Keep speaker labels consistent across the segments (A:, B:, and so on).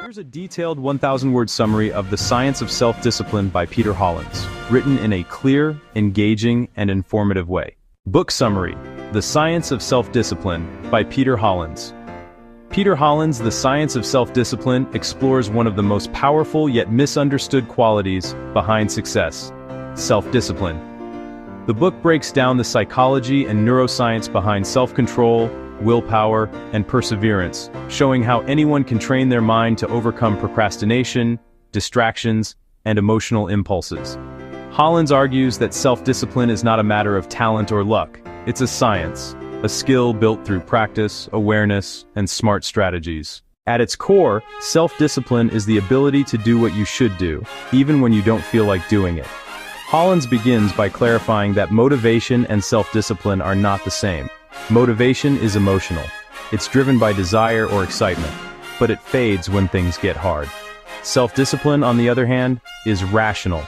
A: Here's a detailed 1,000-word summary of The Science of Self-Discipline by Peter Hollins, written in a clear, engaging, and informative way. Book summary: The Science of Self-Discipline by Peter Hollins. Peter Hollins' The Science of Self-Discipline explores one of the most powerful yet misunderstood qualities behind success: self-discipline. The book breaks down the psychology and neuroscience behind self-control, willpower, and perseverance, showing how anyone can train their mind to overcome procrastination, distractions, and emotional impulses. Hollins argues that self-discipline is not a matter of talent or luck. It's a science, a skill built through practice, awareness, and smart strategies. At its core, self-discipline is the ability to do what you should do, even when you don't feel like doing it. Hollins begins by clarifying that motivation and self-discipline are not the same. Motivation is emotional. It's driven by desire or excitement, but it fades when things get hard. Self-discipline, on the other hand, is rational.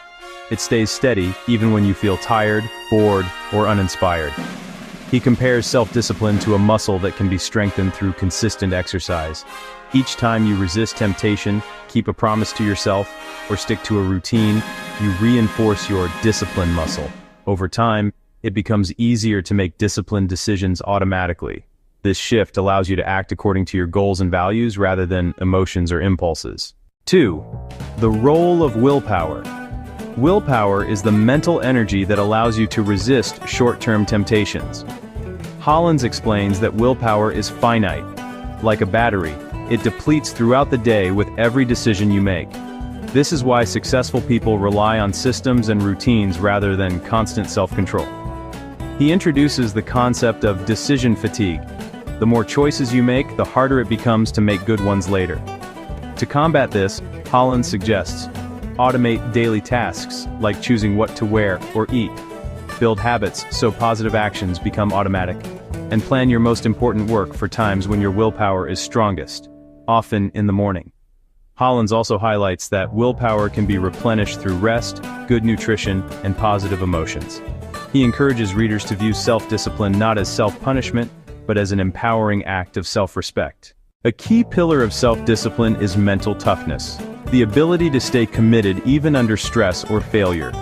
A: It stays steady even when you feel tired, bored, or uninspired. He compares self-discipline to a muscle that can be strengthened through consistent exercise. Each time you resist temptation, keep a promise to yourself, or stick to a routine, you reinforce your discipline muscle. Over time, it becomes easier to make disciplined decisions automatically. This shift allows you to act according to your goals and values rather than emotions or impulses. 2. The role of willpower. Willpower is the mental energy that allows you to resist short-term temptations. Hollins explains that willpower is finite. Like a battery, it depletes throughout the day with every decision you make. This is why successful people rely on systems and routines rather than constant self-control. He introduces the concept of decision fatigue. The more choices you make, the harder it becomes to make good ones later. To combat this, Hollins suggests: automate daily tasks, like choosing what to wear or eat. Build habits so positive actions become automatic. And plan your most important work for times when your willpower is strongest, often in the morning. Hollins also highlights that willpower can be replenished through rest, good nutrition, and positive emotions. He encourages readers to view self-discipline not as self-punishment, but as an empowering act of self-respect. A key pillar of self-discipline is mental toughness, the ability to stay committed even under stress or failure.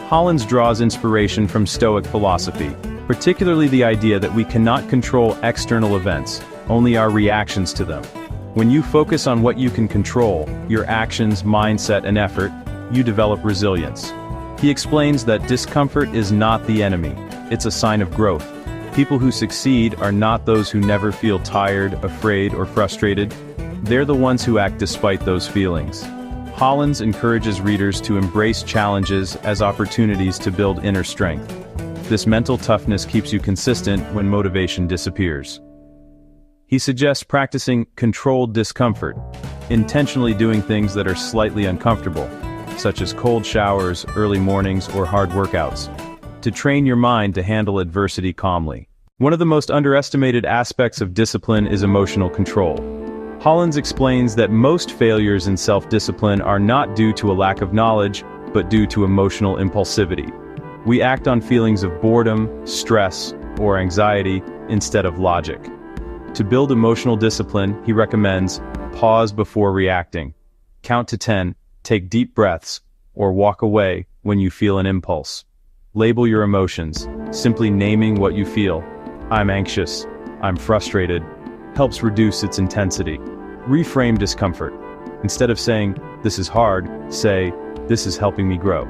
A: Hollins draws inspiration from Stoic philosophy, particularly the idea that we cannot control external events, only our reactions to them. When you focus on what you can control, your actions, mindset, and effort, you develop resilience. He explains that discomfort is not the enemy, it's a sign of growth. People who succeed are not those who never feel tired, afraid, or frustrated. They're the ones who act despite those feelings. Hollins encourages readers to embrace challenges as opportunities to build inner strength. This mental toughness keeps you consistent when motivation disappears. He suggests practicing controlled discomfort, intentionally doing things that are slightly uncomfortable, such as cold showers, early mornings, or hard workouts, to train your mind to handle adversity calmly. One of the most underestimated aspects of discipline is emotional control. Hollins explains that most failures in self-discipline are not due to a lack of knowledge, but due to emotional impulsivity. We act on feelings of boredom, stress, or anxiety instead of logic. To build emotional discipline, he recommends: pause before reacting, count to 10, take deep breaths, or walk away when you feel an impulse. Label your emotions. Simply naming what you feel, "I'm anxious," "I'm frustrated," helps reduce its intensity. Reframe discomfort. Instead of saying, "This is hard," say, "This is helping me grow."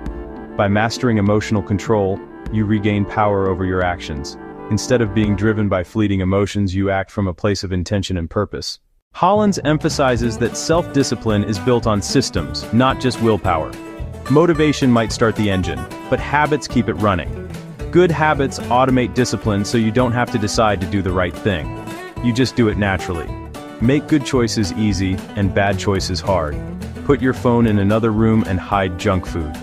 A: By mastering emotional control, you regain power over your actions. Instead of being driven by fleeting emotions, you act from a place of intention and purpose. Hollins emphasizes that self-discipline is built on systems, not just willpower. Motivation might start the engine, but habits keep it running. Good habits automate discipline so you don't have to decide to do the right thing. You just do it naturally. Make good choices easy and bad choices hard. Put your phone in another room and hide junk food.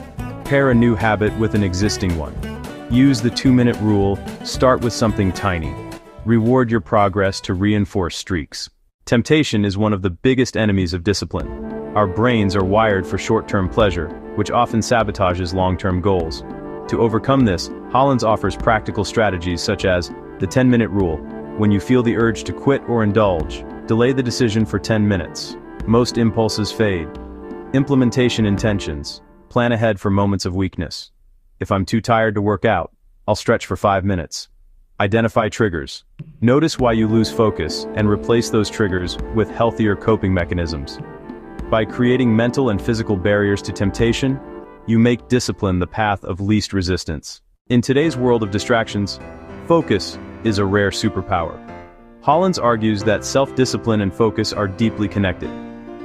A: Pair a new habit with an existing one. Use the 2-minute rule, start with something tiny. Reward your progress to reinforce streaks. Temptation is one of the biggest enemies of discipline. Our brains are wired for short-term pleasure, which often sabotages long-term goals. To overcome this, Hollins offers practical strategies such as the 10-minute rule. When you feel the urge to quit or indulge, delay the decision for 10 minutes. Most impulses fade. Implementation intentions. Plan ahead for moments of weakness. If I'm too tired to work out, I'll stretch for 5 minutes. Identify triggers. Notice why you lose focus and replace those triggers with healthier coping mechanisms. By creating mental and physical barriers to temptation, you make discipline the path of least resistance. In today's world of distractions, focus is a rare superpower. Hollins argues that self-discipline and focus are deeply connected.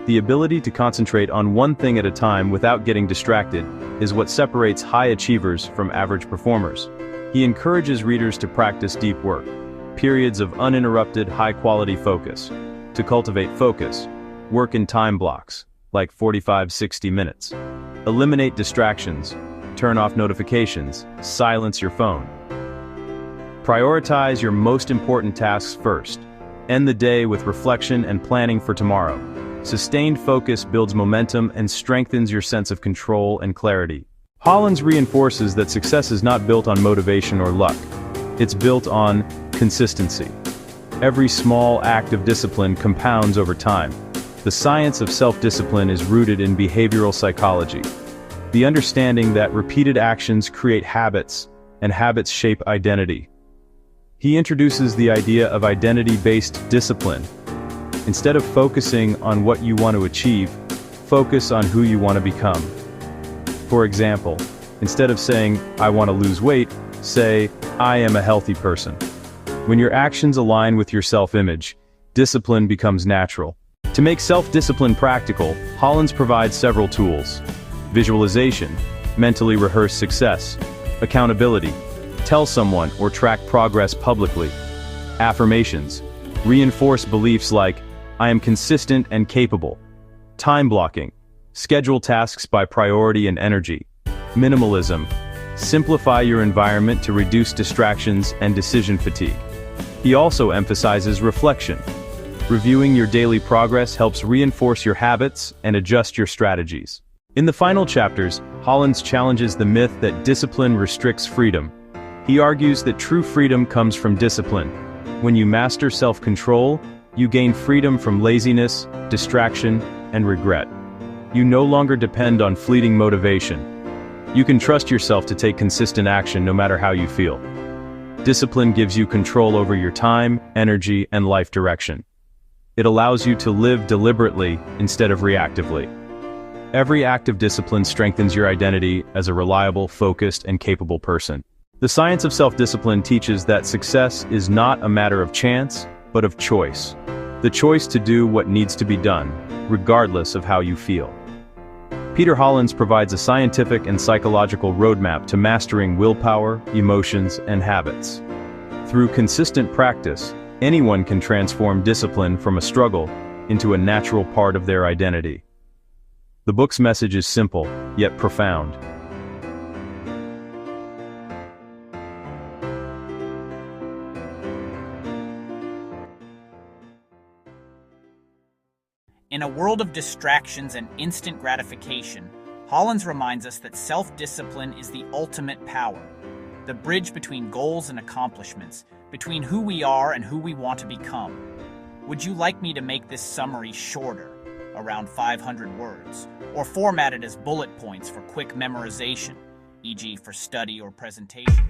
A: The ability to concentrate on one thing at a time without getting distracted is what separates high achievers from average performers. He encourages readers to practice deep work, periods of uninterrupted, high-quality focus. To cultivate focus, work in time blocks, like 45-60 minutes. Eliminate distractions, turn off notifications, silence your phone. Prioritize your most important tasks first. End the day with reflection and planning for tomorrow. Sustained focus builds momentum and strengthens your sense of control and clarity. Hollins reinforces that success is not built on motivation or luck. It's built on consistency. Every small act of discipline compounds over time. The science of self-discipline is rooted in behavioral psychology. The understanding that repeated actions create habits, and habits shape identity. He introduces the idea of identity-based discipline. Instead of focusing on what you want to achieve, focus on who you want to become. For example, instead of saying, "I want to lose weight," say, "I am a healthy person." When your actions align with your self-image, discipline becomes natural. To make self-discipline practical, Hollins provides several tools. Visualization, mentally rehearse success. Accountability, tell someone or track progress publicly. Affirmations, reinforce beliefs like, "I am consistent and capable." Time blocking, schedule tasks by priority and energy. Minimalism, simplify your environment to reduce distractions and decision fatigue. He also emphasizes reflection. Reviewing your daily progress helps reinforce your habits and adjust your strategies. In the final chapters, Hollins challenges the myth that discipline restricts freedom. He argues that true freedom comes from discipline. When you master self-control, you gain freedom from laziness, distraction, and regret. You no longer depend on fleeting motivation. You can trust yourself to take consistent action no matter how you feel. Discipline gives you control over your time, energy, and life direction. It allows you to live deliberately instead of reactively. Every act of discipline strengthens your identity as a reliable, focused, and capable person. The science of self-discipline teaches that success is not a matter of chance, but of choice. The choice to do what needs to be done, regardless of how you feel. Peter Hollins provides a scientific and psychological roadmap to mastering willpower, emotions, and habits. Through consistent practice, anyone can transform discipline from a struggle into a natural part of their identity. The book's message is simple, yet profound.
B: In a world of distractions and instant gratification, Hollins reminds us that self-discipline is the ultimate power, the bridge between goals and accomplishments, between who we are and who we want to become. Would you like me to make this summary shorter, around 500 words, or formatted as bullet points for quick memorization, e.g. for study or presentation?